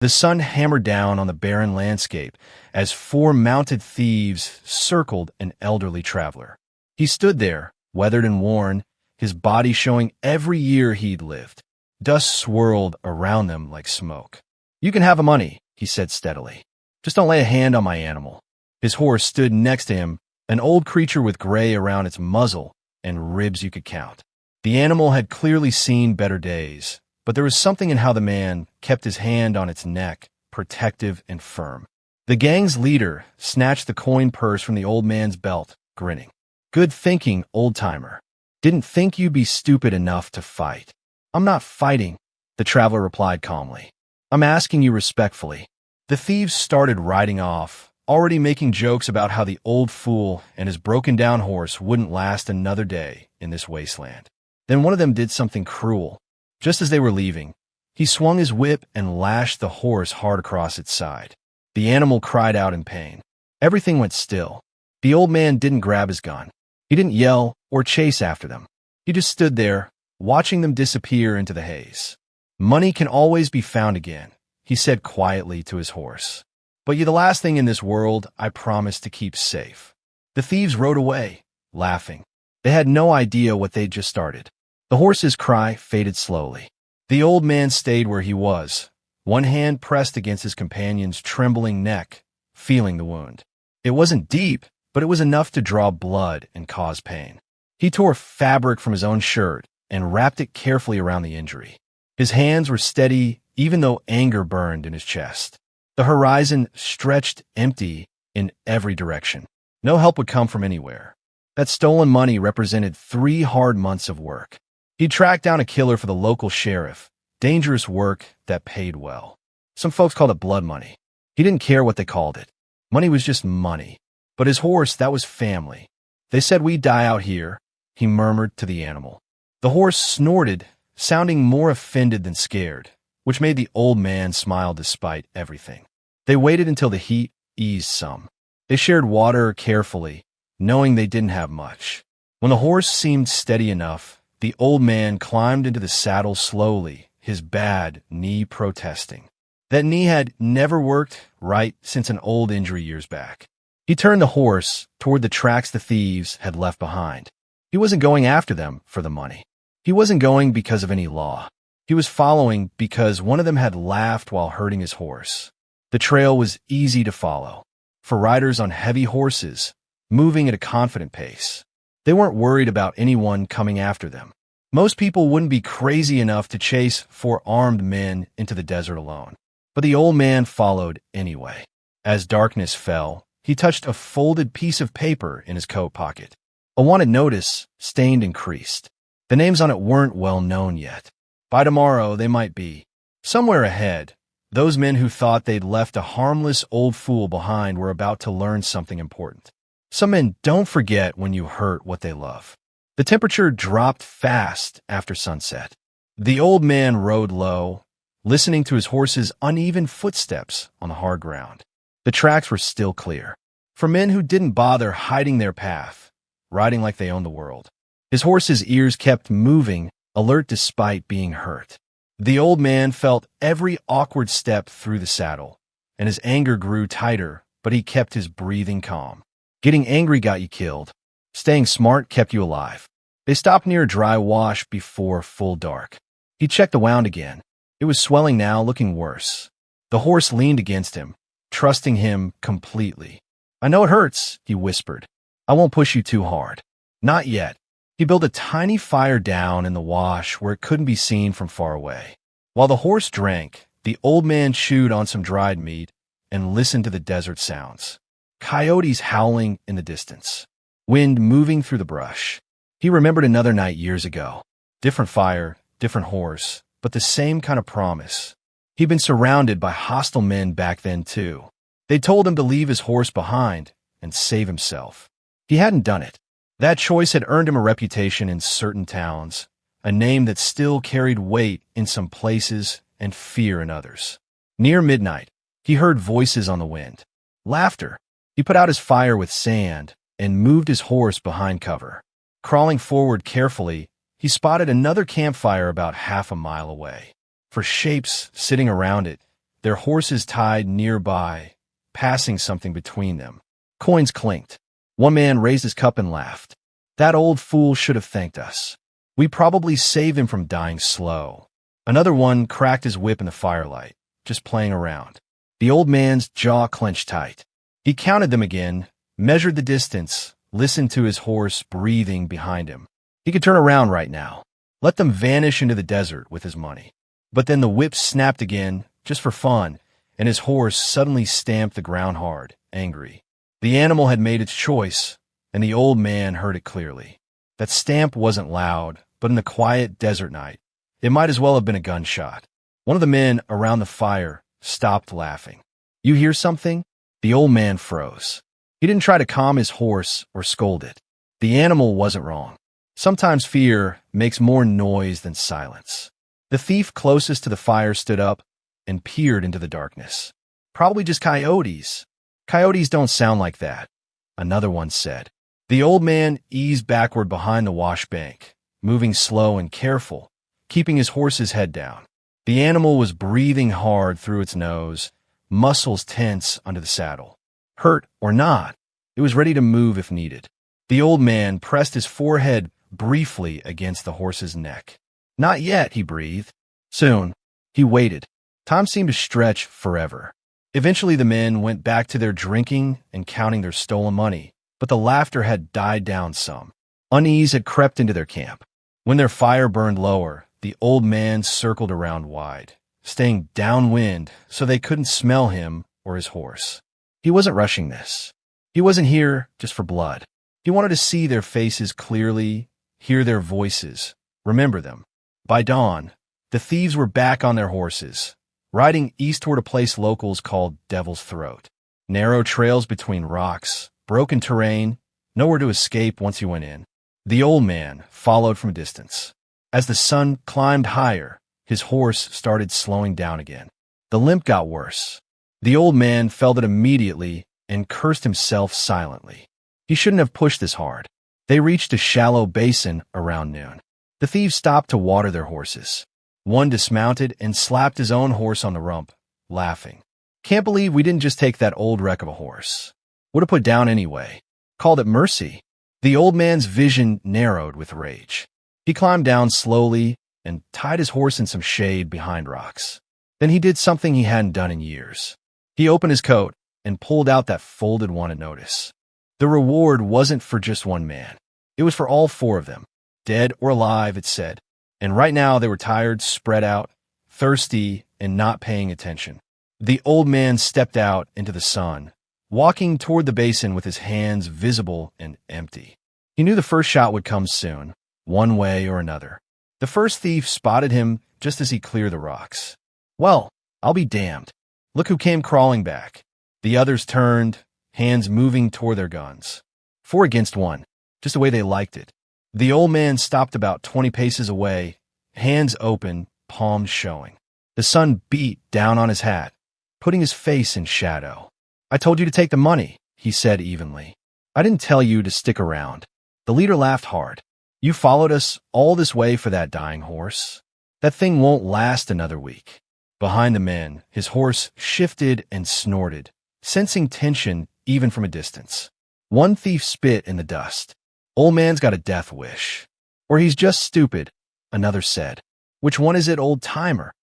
The sun hammered down on the barren landscape as four mounted thieves circled an elderly traveler. He stood there, weathered and worn, his body showing every year he'd lived. Dust swirled around them like smoke. "You can have the money," he said steadily. "Just don't lay a hand on my animal." His horse stood next to him, an old creature with gray around its muzzle and ribs you could count. The animal had clearly seen better days, but there was something in how the man kept his hand on its neck, protective and firm. The gang's leader snatched the coin purse from the old man's belt, grinning. "Good thinking, old-timer. Didn't think you'd be stupid enough to fight." "I'm not fighting," the traveler replied calmly. "I'm asking you respectfully." The thieves started riding off, already making jokes about how the old fool and his broken-down horse wouldn't last another day in this wasteland. Then one of them did something cruel. Just as they were leaving, he swung his whip and lashed the horse hard across its side. The animal cried out in pain. Everything went still. The old man didn't grab his gun. He didn't yell or chase after them. He just stood there, watching them disappear into the haze. "Money can always be found again," he said quietly to his horse. "But you're the last thing in this world I promise to keep safe." The thieves rode away, laughing. They had no idea what they'd just started. The horse's cry faded slowly. The old man stayed where he was, one hand pressed against his companion's trembling neck, feeling the wound. It wasn't deep, but it was enough to draw blood and cause pain. He tore fabric from his own shirt and wrapped it carefully around the injury. His hands were steady, even though anger burned in his chest. The horizon stretched empty in every direction. No help would come from anywhere. That stolen money represented 3 hard months of work. He tracked down a killer for the local sheriff, dangerous work that paid well. Some folks called it blood money. He didn't care what they called it. Money was just money. But his horse, that was family. "They said we'd die out here," he murmured to the animal. The horse snorted, sounding more offended than scared, which made the old man smile despite everything. They waited until the heat eased some. They shared water carefully, knowing they didn't have much. When the horse seemed steady enough, the old man climbed into the saddle slowly, his bad knee protesting. That knee had never worked right since an old injury years back. He turned the horse toward the tracks the thieves had left behind. He wasn't going after them for the money. He wasn't going because of any law. He was following because one of them had laughed while hurting his horse. The trail was easy to follow, for riders on heavy horses, moving at a confident pace. They weren't worried about anyone coming after them. Most people wouldn't be crazy enough to chase 4 armed men into the desert alone. But the old man followed anyway. As darkness fell, he touched a folded piece of paper in his coat pocket. A wanted notice, stained and creased. The names on it weren't well known yet. By tomorrow, they might be. Somewhere ahead, those men who thought they'd left a harmless old fool behind were about to learn something important. Some men don't forget when you hurt what they love. The temperature dropped fast after sunset. The old man rode low, listening to his horse's uneven footsteps on the hard ground. The tracks were still clear. For men who didn't bother hiding their path, riding like they owned the world. His horse's ears kept moving, alert despite being hurt. The old man felt every awkward step through the saddle, and his anger grew tighter, but he kept his breathing calm. Getting angry got you killed. Staying smart kept you alive. They stopped near a dry wash before full dark. He checked the wound again. It was swelling now, looking worse. The horse leaned against him, trusting him completely. "I know it hurts," he whispered. "I won't push you too hard." Not yet. He built a tiny fire down in the wash where it couldn't be seen from far away. While the horse drank, the old man chewed on some dried meat and listened to the desert sounds. Coyotes howling in the distance. Wind moving through the brush. He remembered another night years ago. Different fire, different horse, but the same kind of promise. He'd been surrounded by hostile men back then, too. They told him to leave his horse behind and save himself. He hadn't done it. That choice had earned him a reputation in certain towns, a name that still carried weight in some places and fear in others. Near midnight, he heard voices on the wind. Laughter. He put out his fire with sand and moved his horse behind cover. Crawling forward carefully, he spotted another campfire about half a mile away. For shapes sitting around it, their horses tied nearby, passing something between them. Coins clinked. One man raised his cup and laughed. That old fool should have thanked us. We probably saved him from dying slow. Another one cracked his whip in the firelight, just playing around. The old man's jaw clenched tight. He counted them again, measured the distance, listened to his horse breathing behind him. He could turn around right now. Let them vanish into the desert with his money. But then the whip snapped again, just for fun, and his horse suddenly stamped the ground hard, angry. The animal had made its choice, and the old man heard it clearly. That stamp wasn't loud, but in the quiet desert night, it might as well have been a gunshot. One of the men around the fire stopped laughing. "You hear something?" The old man froze. He didn't try to calm his horse or scold it. The animal wasn't wrong. Sometimes fear makes more noise than silence. The thief closest to the fire stood up and peered into the darkness. "Probably just coyotes." "Coyotes don't sound like that," another one said. The old man eased backward behind the wash bank, moving slow and careful, keeping his horse's head down. The animal was breathing hard through its nose, muscles tense under the saddle. Hurt or not, it was ready to move if needed. The old man pressed his forehead briefly against the horse's neck. "Not yet," he breathed. Soon, he waited. Time seemed to stretch forever. Eventually the men went back to their drinking and counting their stolen money, but the laughter had died down some. Unease had crept into their camp. When their fire burned lower, the old man circled around wide, staying downwind so they couldn't smell him or his horse. He wasn't rushing this. He wasn't here just for blood. He wanted to see their faces clearly, hear their voices, remember them. By dawn, the thieves were back on their horses, riding east toward a place locals called Devil's Throat. Narrow trails between rocks, broken terrain, nowhere to escape once you went in. The old man followed from a distance. As the sun climbed higher, his horse started slowing down again. The limp got worse. The old man felt it immediately and cursed himself silently. He shouldn't have pushed this hard. They reached a shallow basin around noon. The thieves stopped to water their horses. One dismounted and slapped his own horse on the rump, laughing. "Can't believe we didn't just take that old wreck of a horse. Would have put down anyway. Called it mercy." The old man's vision narrowed with rage. He climbed down slowly and tied his horse in some shade behind rocks. Then he did something he hadn't done in years. He opened his coat and pulled out that folded wanted notice. The reward wasn't for just one man. It was for all four of them. Dead or alive, it said. And right now they were tired, spread out, thirsty, and not paying attention. The old man stepped out into the sun, walking toward the basin with his hands visible and empty. He knew the first shot would come soon, one way or another. The first thief spotted him just as he cleared the rocks. "Well, I'll be damned. Look who came crawling back." The others turned, hands moving toward their guns. 4 against 1, just the way they liked it. The old man stopped about 20 paces away, hands open, palms showing. The sun beat down on his hat, putting his face in shadow. "I told you to take the money," he said evenly. "I didn't tell you to stick around." The leader laughed hard. "You followed us all this way for that dying horse? That thing won't last another week." Behind the men, his horse shifted and snorted, sensing tension even from a distance. One thief spit in the dust. "Old man's got a death wish. Or he's just stupid," another said. "Which one is it, old timer?"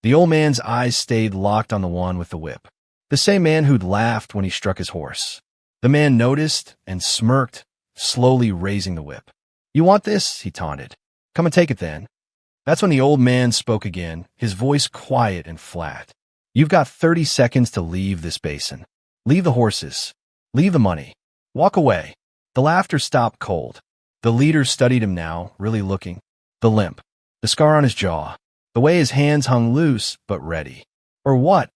The old man's eyes stayed locked on the one with the whip. The same man who'd laughed when he struck his horse. The man noticed and smirked, slowly raising the whip. "You want this?" he taunted. "Come and take it then." That's when the old man spoke again, his voice quiet and flat. "You've got 30 seconds to leave this basin. Leave the horses. Leave the money. Walk away." The laughter stopped cold. The leader studied him now, really looking. The limp, the scar on his jaw, the way his hands hung loose but ready. "Or what?"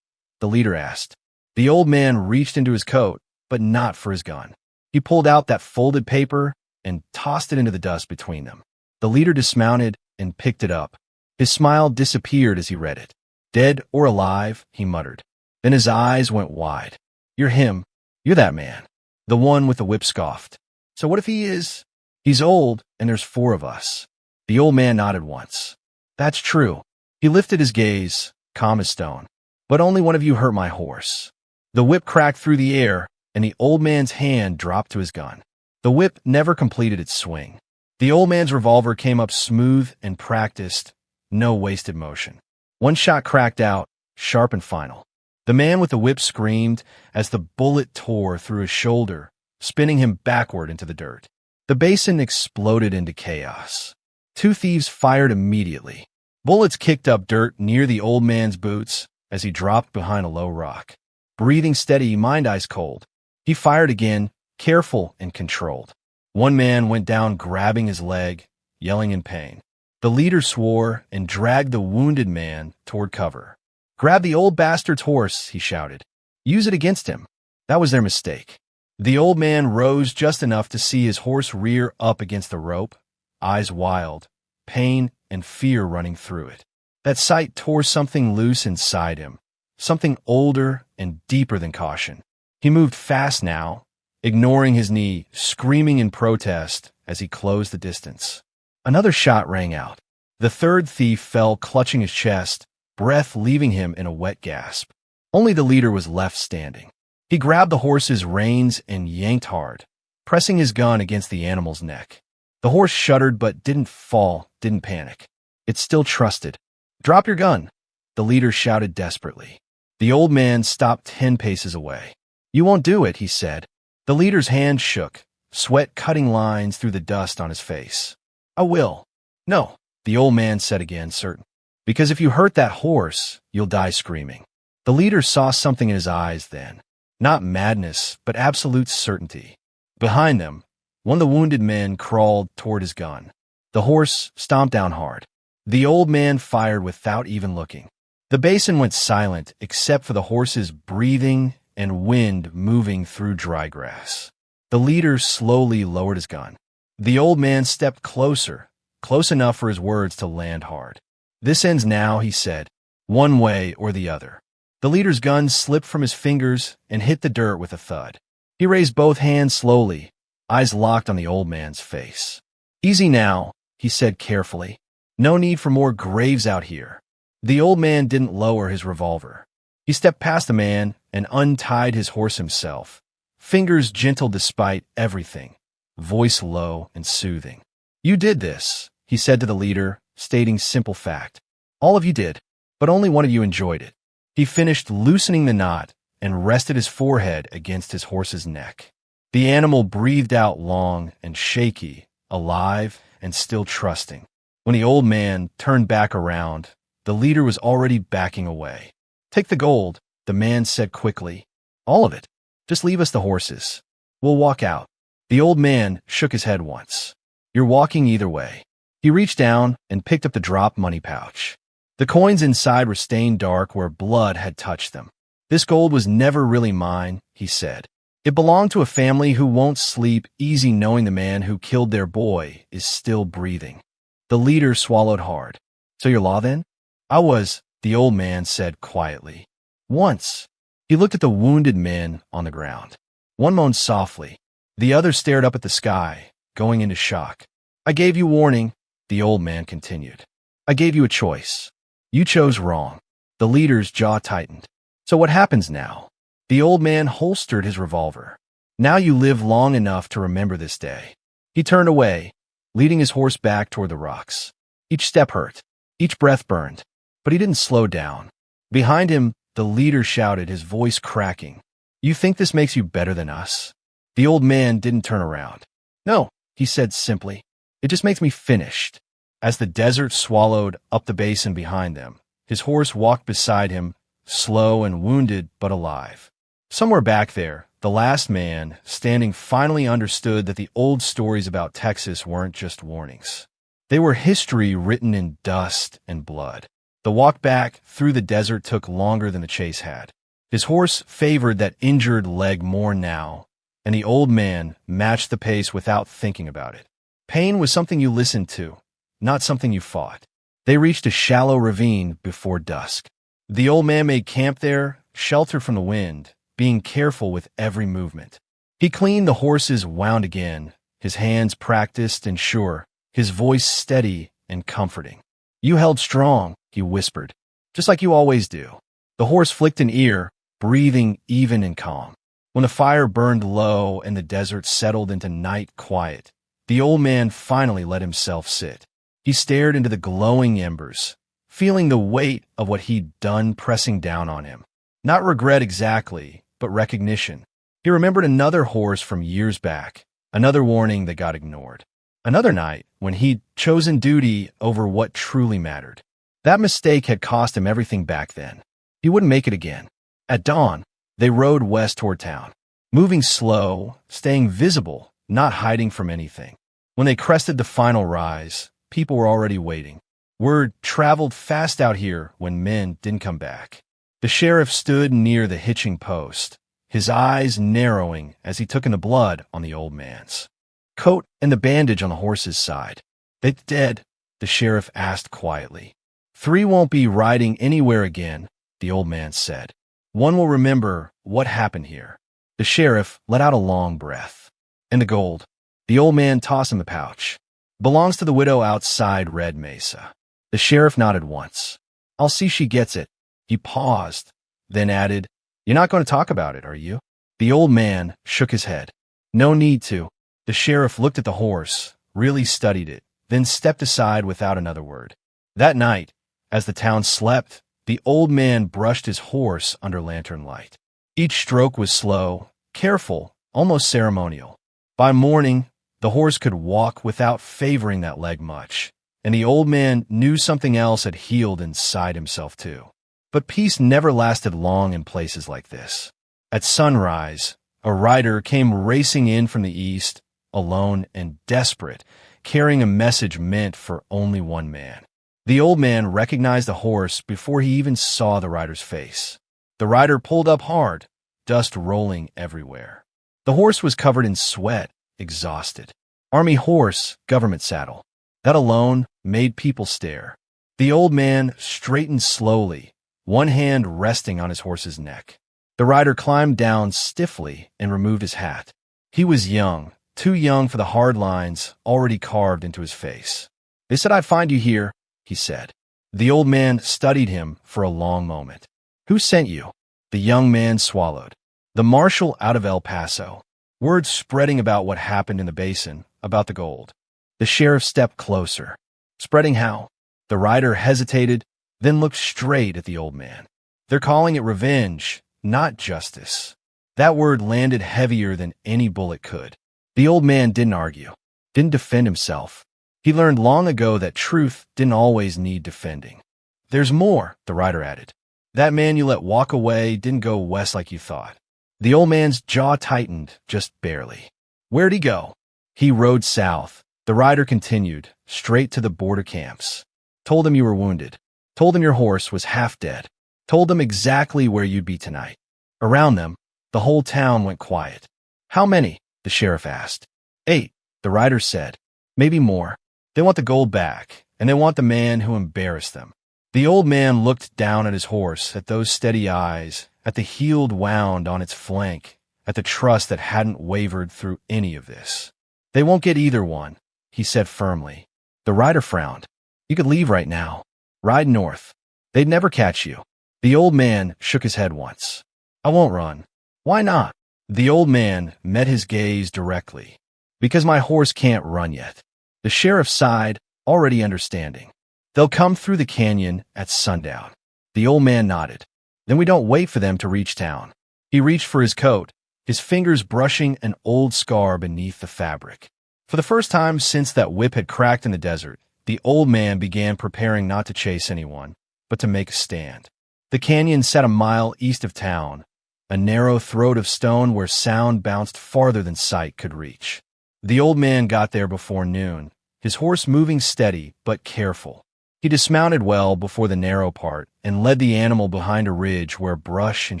the leader asked. The old man reached into his coat, but not for his gun. He pulled out that folded paper and tossed it into the dust between them. The leader dismounted and picked it up. His smile disappeared as he read it. "Dead or alive," he muttered. Then his eyes went wide. "You're him. You're that man." The one with the whip scoffed. "So what if he is?" "He's old, and there's 4 of us." The old man nodded once. "That's true." He lifted his gaze, calm as stone. but only one of you hurt my horse." The whip cracked through the air, and the old man's hand dropped to his gun. The whip never completed its swing. The old man's revolver came up smooth and practiced, no wasted motion. One shot cracked out, sharp and final. The man with the whip screamed as the bullet tore through his shoulder, spinning him backward into the dirt. The basin exploded into chaos. Two thieves fired immediately. Bullets kicked up dirt near the old man's boots as he dropped behind a low rock. Breathing steady, mind ice cold, he fired again, careful and controlled. One man went down grabbing his leg, yelling in pain. The leader swore and dragged the wounded man toward cover. "Grab the old bastard's horse," he shouted. "Use it against him." That was their mistake. The old man rose just enough to see his horse rear up against the rope, eyes wild, pain and fear running through it. That sight tore something loose inside him, something older and deeper than caution. He moved fast now, ignoring his knee, screaming in protest as he closed the distance. Another shot rang out. The third thief fell clutching his chest, breath leaving him in a wet gasp. Only the leader was left standing. He grabbed the horse's reins and yanked hard, pressing his gun against the animal's neck. The horse shuddered but didn't fall, didn't panic. It still trusted. "Drop your gun," the leader shouted desperately. The old man stopped 10 paces away. "You won't do it," he said. The leader's hand shook, sweat cutting lines through the dust on his face. "I will." "No," the old man said again, certain. "Because if you hurt that horse, you'll die screaming." The leader saw something in his eyes then. Not madness, but absolute certainty. Behind them, one of the wounded men crawled toward his gun. The horse stomped down hard. The old man fired without even looking. The basin went silent except for the horse's breathing and wind moving through dry grass. The leader slowly lowered his gun. The old man stepped closer, close enough for his words to land hard. "This ends now," he said, "one way or the other." The leader's gun slipped from his fingers and hit the dirt with a thud. He raised both hands slowly, eyes locked on the old man's face. "Easy now," he said carefully. "No need for more graves out here." The old man didn't lower his revolver. He stepped past the man and untied his horse himself, fingers gentle despite everything, voice low and soothing. "You did this," he said to the leader, stating simple fact. "All of you did, but only one of you enjoyed it." He finished loosening the knot and rested his forehead against his horse's neck. The animal breathed out long and shaky, alive and still trusting. When the old man turned back around, the leader was already backing away. "Take the gold," the man said quickly. "All of it. Just leave us the horses. We'll walk out." The old man shook his head once. "You're walking either way." He reached down and picked up the dropped money pouch. The coins inside were stained dark where blood had touched them. "This gold was never really mine," he said. "It belonged to a family who won't sleep easy knowing the man who killed their boy is still breathing." The leader swallowed hard. "So you're law then?" "I was," the old man said quietly. "Once." He looked at the wounded men on the ground. One moaned softly. The other stared up at the sky, going into shock. "I gave you warning," the old man continued. "I gave you a choice. You chose wrong." The leader's jaw tightened. "So what happens now?" The old man holstered his revolver. "Now you live long enough to remember this day." He turned away, leading his horse back toward the rocks. Each step hurt. Each breath burned. But he didn't slow down. Behind him, the leader shouted, his voice cracking. "You think this makes you better than us?" The old man didn't turn around. "No," he said simply. "It just makes me finished." As the desert swallowed up the basin behind them, his horse walked beside him, slow and wounded but alive. Somewhere back there, the last man, standing, finally understood that the old stories about Texas weren't just warnings. They were history written in dust and blood. The walk back through the desert took longer than the chase had. His horse favored that injured leg more now, and the old man matched the pace without thinking about it. Pain was something you listened to, not something you fought. They reached a shallow ravine before dusk. The old man made camp there, sheltered from the wind, being careful with every movement. He cleaned the horses, wound again, his hands practiced and sure, his voice steady and comforting. "You held strong," he whispered, "just like you always do." The horse flicked an ear, breathing even and calm. When the fire burned low and the desert settled into night quiet, the old man finally let himself sit. He stared into the glowing embers, feeling the weight of what he'd done pressing down on him. Not regret exactly, but recognition. He remembered another horse from years back, another warning that got ignored. Another night when he'd chosen duty over what truly mattered. That mistake had cost him everything back then. He wouldn't make it again. At dawn, they rode west toward town, moving slow, staying visible, not hiding from anything. When they crested the final rise, people were already waiting. Word traveled fast out here when men didn't come back. The sheriff stood near the hitching post, his eyes narrowing as he took in the blood on the old man's coat and the bandage on the horse's side. "They're dead," the sheriff asked quietly. "3 won't be riding anywhere again," the old man said. "1 will remember what happened here." The sheriff let out a long breath. "And the gold?" The old man tossed him the pouch. "Belongs to the widow outside Red Mesa." The sheriff nodded once. "I'll see she gets it." He paused, then added, "You're not going to talk about it, are you?" The old man shook his head. "No need to." The sheriff looked at the horse, really studied it, then stepped aside without another word. That night, as the town slept, the old man brushed his horse under lantern light. Each stroke was slow, careful, almost ceremonial. By morning, the horse could walk without favoring that leg much, and the old man knew something else had healed inside himself too. But peace never lasted long in places like this. At sunrise, a rider came racing in from the east, alone and desperate, carrying a message meant for only one man. The old man recognized the horse before he even saw the rider's face. The rider pulled up hard, dust rolling everywhere. The horse was covered in sweat, exhausted. Army horse, government saddle. That alone made people stare. The old man straightened slowly, one hand resting on his horse's neck. The rider climbed down stiffly and removed his hat. He was young, too young for the hard lines already carved into his face. "They said I'd find you here," he said. The old man studied him for a long moment. "Who sent you?" The young man swallowed. "The marshal out of El Paso." Word spreading about what happened in the basin, about the gold. The sheriff stepped closer. "Spreading how?" The rider hesitated, then looked straight at the old man. "They're calling it revenge, not justice." That word landed heavier than any bullet could. The old man didn't argue, didn't defend himself. He learned long ago that truth didn't always need defending. "There's more," the rider added. "That man you let walk away didn't go west like you thought." The old man's jaw tightened, just barely. "Where'd he go?" "He rode south." The rider continued, straight to the border camps. "Told him you were wounded. Told him your horse was half dead. Told him exactly where you'd be tonight." Around them, the whole town went quiet. "How many?" the sheriff asked. 8, the rider said. "Maybe more. They want the gold back, and they want the man who embarrassed them." The old man looked down at his horse, at those steady eyes, at the healed wound on its flank, at the trust that hadn't wavered through any of this. "They won't get either one," he said firmly. The rider frowned. "You could leave right now. Ride north. They'd never catch you." The old man shook his head once. "I won't run." "Why not?" The old man met his gaze directly. "Because my horse can't run yet." The sheriff sighed, already understanding. "They'll come through the canyon at sundown." The old man nodded. "Then we don't wait for them to reach town." He reached for his coat, his fingers brushing an old scar beneath the fabric. For the first time since that whip had cracked in the desert, the old man began preparing not to chase anyone, but to make a stand. The canyon sat a mile east of town, a narrow throat of stone where sound bounced farther than sight could reach. The old man got there before noon, his horse moving steady but careful. He dismounted well before the narrow part and led the animal behind a ridge where brush and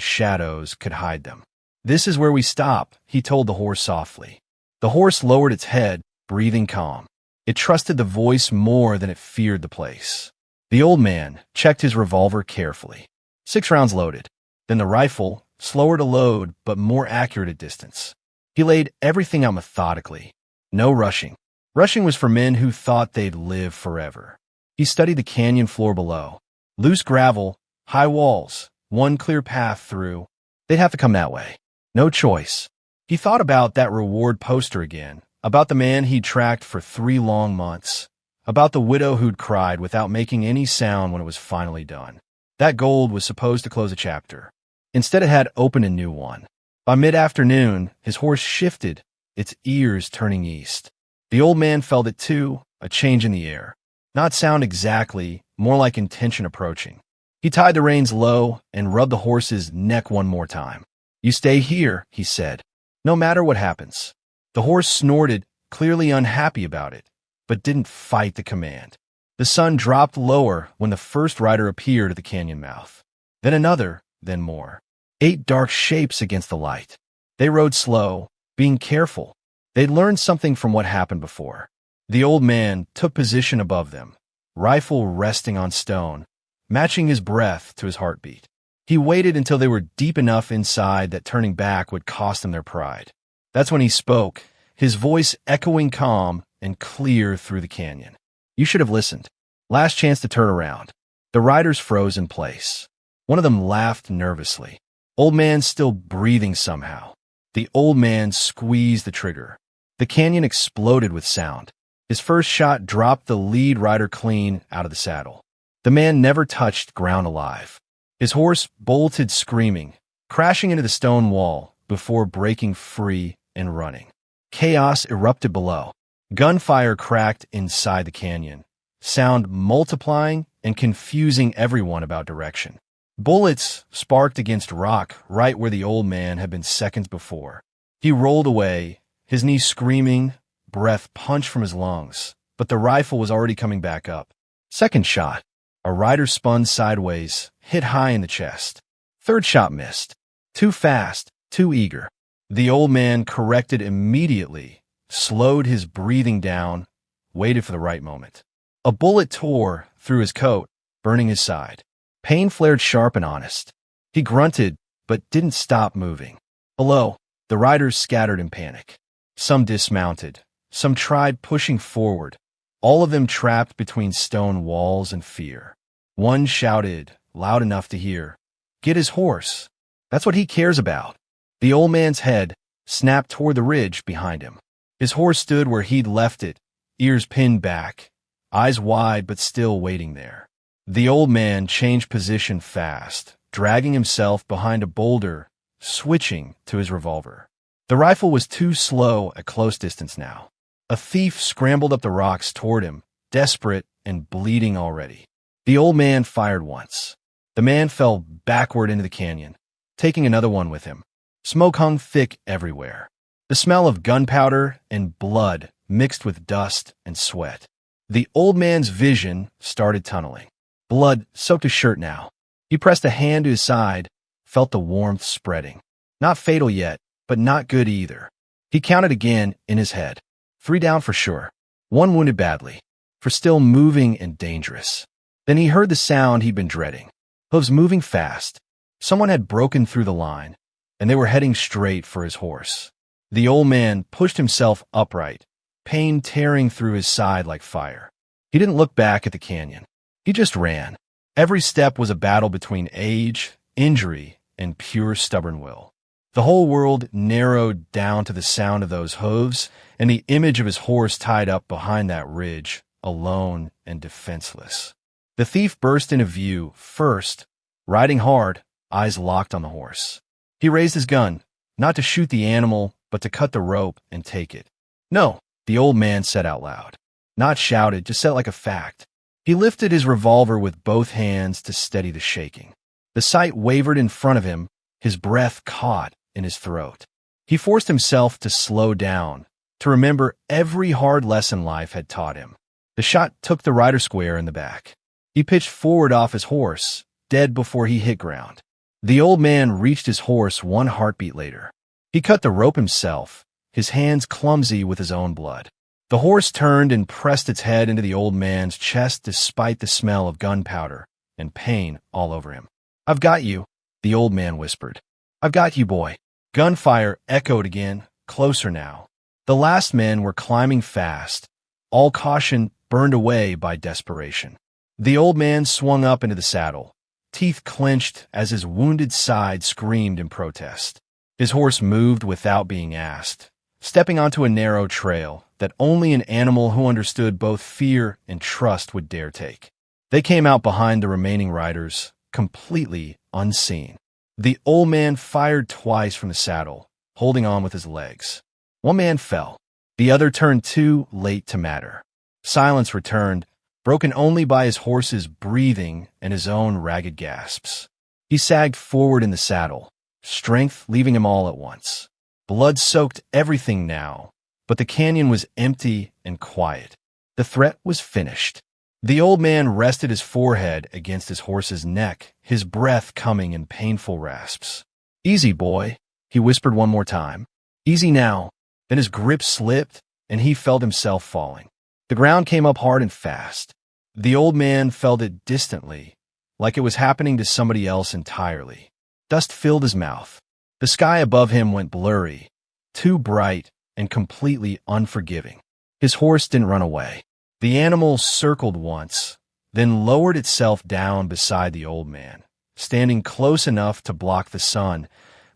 shadows could hide them. "This is where we stop," he told the horse softly. The horse lowered its head, breathing calm. It trusted the voice more than it feared the place. The old man checked his revolver carefully. 6 rounds loaded. Then the rifle, slower to load but more accurate at distance. He laid everything out methodically. No rushing. Rushing was for men who thought they'd live forever. He studied the canyon floor below. Loose gravel, high walls, one clear path through. They'd have to come that way. No choice. He thought about that reward poster again, about the man he'd tracked for 3 long months, about the widow who'd cried without making any sound when it was finally done. That gold was supposed to close a chapter. Instead, it had opened a new one. By mid-afternoon, his horse shifted, its ears turning east. The old man felt it too, a change in the air. Not sound exactly, more like intention approaching. He tied the reins low and rubbed the horse's neck one more time. "You stay here," he said, "no matter what happens." The horse snorted, clearly unhappy about it, but didn't fight the command. The sun dropped lower when the first rider appeared at the canyon mouth. Then another, then more. 8 dark shapes against the light. They rode slow, being careful. They'd learned something from what happened before. The old man took position above them, rifle resting on stone, matching his breath to his heartbeat. He waited until they were deep enough inside that turning back would cost them their pride. That's when he spoke, his voice echoing calm and clear through the canyon. "You should have listened. Last chance to turn around." The riders froze in place. One of them laughed nervously. Old man still breathing somehow. The old man squeezed the trigger. The canyon exploded with sound. His first shot dropped the lead rider clean out of the saddle. The man never touched ground alive. His horse bolted screaming, crashing into the stone wall before breaking free and running. Chaos erupted below. Gunfire cracked inside the canyon, sound multiplying and confusing everyone about direction. Bullets sparked against rock right where the old man had been seconds before. He rolled away, his knees screaming, breath punched from his lungs, but the rifle was already coming back up. Second shot. A rider spun sideways, hit high in the chest. Third shot missed. Too fast, too eager. The old man corrected immediately, slowed his breathing down, waited for the right moment. A bullet tore through his coat, burning his side. Pain flared sharp and honest. He grunted, but didn't stop moving. Below, the riders scattered in panic. Some dismounted. Some tried pushing forward, all of them trapped between stone walls and fear. One shouted, loud enough to hear, "Get his horse." That's what he cares about. The old man's head snapped toward the ridge behind him. His horse stood where he'd left it, ears pinned back, eyes wide but still waiting there. The old man changed position fast, dragging himself behind a boulder, switching to his revolver. The rifle was too slow at close distance now. A thief scrambled up the rocks toward him, desperate and bleeding already. The old man fired once. The man fell backward into the canyon, taking another one with him. Smoke hung thick everywhere. The smell of gunpowder and blood mixed with dust and sweat. The old man's vision started tunneling. Blood soaked his shirt now. He pressed a hand to his side, felt the warmth spreading. Not fatal yet, but not good either. He counted again in his head. 3 down for sure. 1 wounded badly, for still moving and dangerous. Then he heard the sound he'd been dreading. Hooves moving fast. Someone had broken through the line, and they were heading straight for his horse. The old man pushed himself upright, pain tearing through his side like fire. He didn't look back at the canyon. He just ran. Every step was a battle between age, injury, and pure stubborn will. The whole world narrowed down to the sound of those hooves and the image of his horse tied up behind that ridge, alone and defenseless. The thief burst into view first, riding hard, eyes locked on the horse. He raised his gun, not to shoot the animal, but to cut the rope and take it. "No," the old man said out loud. Not shouted, just said like a fact. He lifted his revolver with both hands to steady the shaking. The sight wavered in front of him, his breath caught in his throat. He forced himself to slow down, to remember every hard lesson life had taught him. The shot took the rider square in the back. He pitched forward off his horse, dead before he hit ground. The old man reached his horse 1 heartbeat later. He cut the rope himself, his hands clumsy with his own blood. The horse turned and pressed its head into the old man's chest despite the smell of gunpowder and pain all over him. "I've got you," the old man whispered. "I've got you, boy." Gunfire echoed again, closer now. The last men were climbing fast, all caution burned away by desperation. The old man swung up into the saddle, teeth clenched as his wounded side screamed in protest. His horse moved without being asked, stepping onto a narrow trail that only an animal who understood both fear and trust would dare take. They came out behind the remaining riders, completely unseen. The old man fired twice from the saddle, holding on with his legs. One man fell. The other turned too late to matter. Silence returned, broken only by his horse's breathing and his own ragged gasps. He sagged forward in the saddle, strength leaving him all at once. Blood soaked everything now, but the canyon was empty and quiet. The threat was finished. The old man rested his forehead against his horse's neck, his breath coming in painful rasps. "Easy, boy," he whispered one more time. "Easy now." Then his grip slipped, and he felt himself falling. The ground came up hard and fast. The old man felt it distantly, like it was happening to somebody else entirely. Dust filled his mouth. The sky above him went blurry, too bright and completely unforgiving. His horse didn't run away. The animal circled once, then lowered itself down beside the old man, standing close enough to block the sun,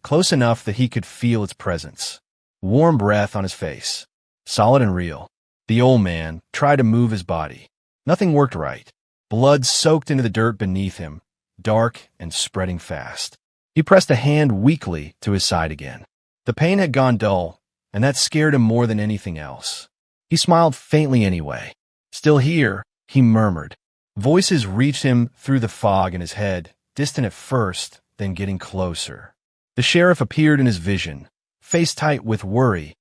close enough that he could feel its presence. Warm breath on his face, solid and real. The old man tried to move his body. Nothing worked right. Blood soaked into the dirt beneath him, dark and spreading fast. He pressed a hand weakly to his side again. The pain had gone dull, and that scared him more than anything else. He smiled faintly anyway. "Still here," he murmured. Voices reached him through the fog in his head, distant at first, then getting closer. The sheriff appeared in his vision, face tight with worry,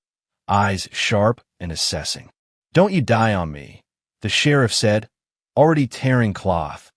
eyes sharp and assessing. "Don't you die on me," the sheriff said, already tearing cloth,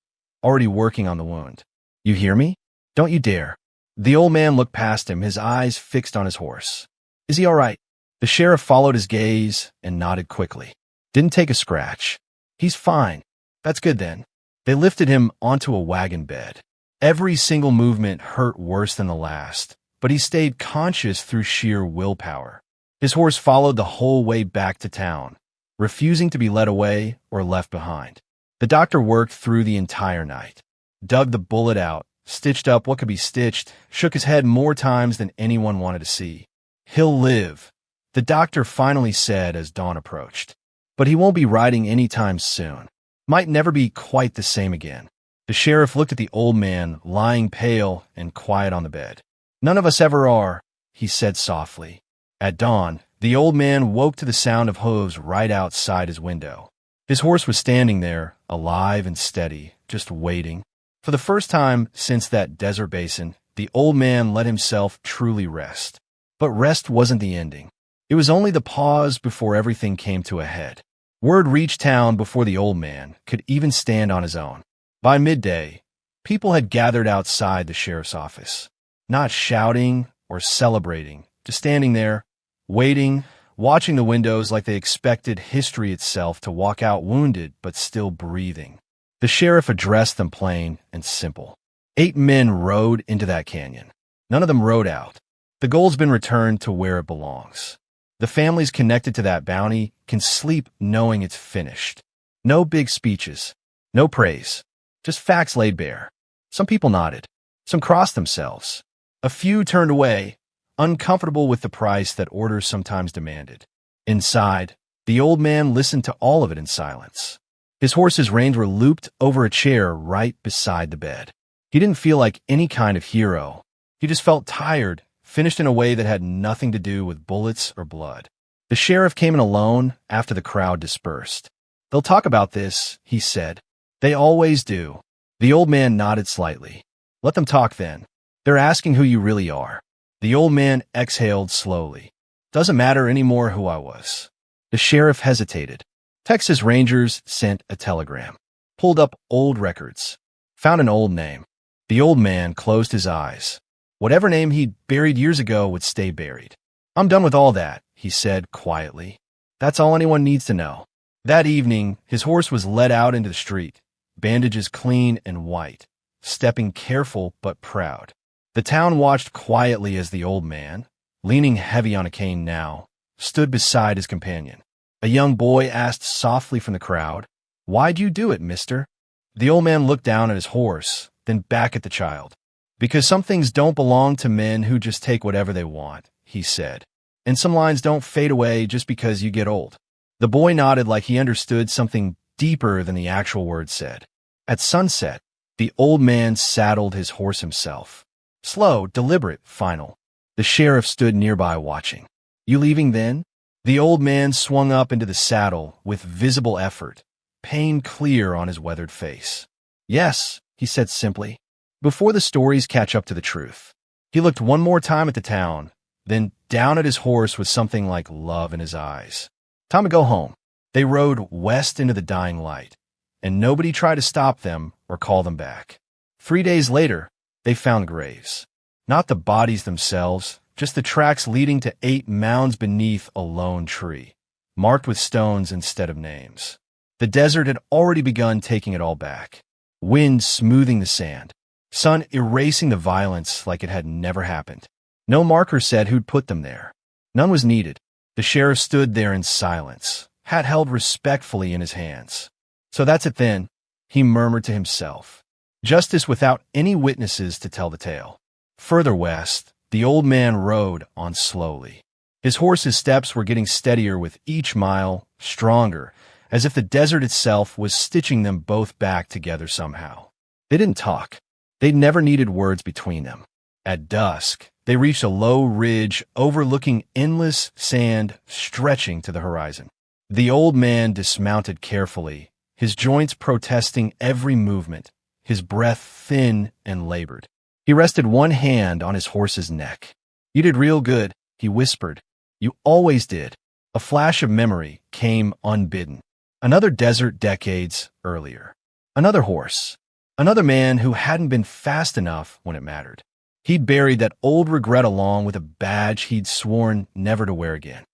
already working on the wound. "You hear me? Don't you dare." The old man looked past him, his eyes fixed on his horse. "Is he all right?" The sheriff followed his gaze and nodded quickly. "Didn't take a scratch. He's fine." "That's good then." They lifted him onto a wagon bed. Every single movement hurt worse than the last, but he stayed conscious through sheer willpower. His horse followed the whole way back to town, refusing to be led away or left behind. The doctor worked through the entire night, dug the bullet out, stitched up what could be stitched, shook his head more times than anyone wanted to see. "He'll live," the doctor finally said as dawn approached. "But he won't be riding anytime soon. Might never be quite the same again." The sheriff looked at the old man, lying pale and quiet on the bed. "None of us ever are," he said softly. At dawn, the old man woke to the sound of hooves right outside his window. His horse was standing there, alive and steady, just waiting. For the first time since that desert basin, the old man let himself truly rest. But rest wasn't the ending. It was only the pause before everything came to a head. Word reached town before the old man could even stand on his own. By midday, people had gathered outside the sheriff's office, not shouting or celebrating, just standing there, waiting, watching the windows like they expected history itself to walk out wounded but still breathing. The sheriff addressed them plain and simple. 8 men rode into that canyon. None of them rode out. The gold's been returned to where it belongs. The families connected to that bounty can sleep knowing it's finished. No big speeches, no praise, just facts laid bare. Some people nodded. Some crossed themselves. A few turned away, uncomfortable with the price that orders sometimes demanded. Inside, the old man listened to all of it in silence. His horse's reins were looped over a chair right beside the bed. He didn't feel like any kind of hero. He just felt tired, finished in a way that had nothing to do with bullets or blood. The sheriff came in alone after the crowd dispersed. "They'll talk about this," he said. "They always do." The old man nodded slightly. "Let them talk then. They're asking who you really are." The old man exhaled slowly. "Doesn't matter anymore who I was." The sheriff hesitated. Texas Rangers sent a telegram. Pulled up old records. Found an old name. The old man closed his eyes. Whatever name he'd buried years ago would stay buried. "I'm done with all that," he said quietly. "That's all anyone needs to know." That evening, his horse was led out into the street, bandages clean and white, stepping careful but proud. The town watched quietly as the old man, leaning heavy on a cane now, stood beside his companion. A young boy asked softly from the crowd, "Why'd you do it, mister?" The old man looked down at his horse, then back at the child. "Because some things don't belong to men who just take whatever they want," he said. "And some lines don't fade away just because you get old." The boy nodded like he understood something deeper than the actual words said. At sunset, the old man saddled his horse himself. Slow, deliberate, final. The sheriff stood nearby watching. "You leaving then?" The old man swung up into the saddle with visible effort, pain clear on his weathered face. "Yes," he said simply, before the stories catch up to the truth. He looked one more time at the town, then down at his horse with something like love in his eyes. Time to go home. They rode west into the dying light, and nobody tried to stop them or call them back. 3 days later, they found graves. Not the bodies themselves, just the tracks leading to 8 mounds beneath a lone tree, marked with stones instead of names. The desert had already begun taking it all back. Wind smoothing the sand, sun erasing the violence like it had never happened. No marker said who'd put them there. None was needed. The sheriff stood there in silence, hat held respectfully in his hands. "So that's it then," he murmured to himself. Justice without any witnesses to tell the tale. Further west, the old man rode on slowly. His horse's steps were getting steadier with each mile, stronger, as if the desert itself was stitching them both back together somehow. They didn't talk. They'd never needed words between them. At dusk, they reached a low ridge overlooking endless sand stretching to the horizon. The old man dismounted carefully, his joints protesting every movement, his breath thin and labored. He rested one hand on his horse's neck. "You did real good," he whispered. "You always did." A flash of memory came unbidden. Another desert decades earlier. Another horse. Another man who hadn't been fast enough when it mattered. He'd buried that old regret along with a badge he'd sworn never to wear again.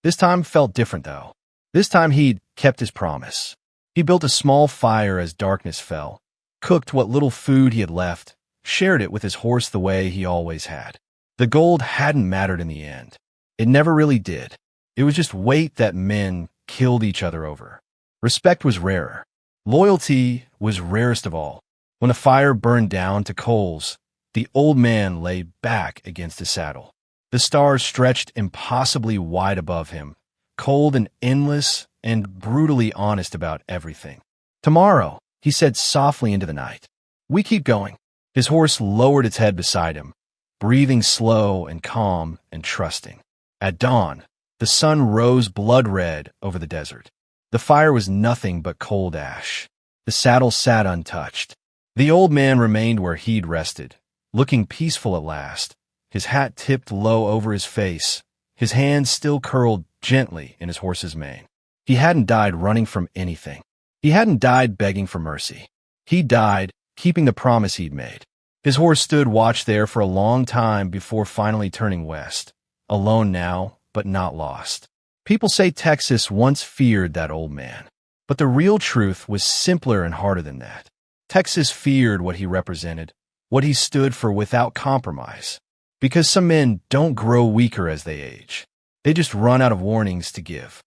This time felt different, though. This time he'd kept his promise. He built a small fire as darkness fell, cooked what little food he had left, shared it with his horse the way he always had. The gold hadn't mattered in the end. It never really did. It was just weight that men killed each other over. Respect was rarer. Loyalty was rarest of all. When the fire burned down to coals, the old man lay back against his saddle. The stars stretched impossibly wide above him, cold and endless and brutally honest about everything. "Tomorrow," he said softly into the night. "We keep going." His horse lowered its head beside him, breathing slow and calm and trusting. At dawn, the sun rose blood red over the desert. The fire was nothing but cold ash. The saddle sat untouched. The old man remained where he'd rested, looking peaceful at last, his hat tipped low over his face, his hands still curled gently in his horse's mane. He hadn't died running from anything. He hadn't died begging for mercy. He died keeping the promise he'd made. His horse stood watch there for a long time before finally turning west, alone now, but not lost. People say Texas once feared that old man, but the real truth was simpler and harder than that. Texas feared what he represented, what he stood for without compromise. Because some men don't grow weaker as they age. They just run out of warnings to give.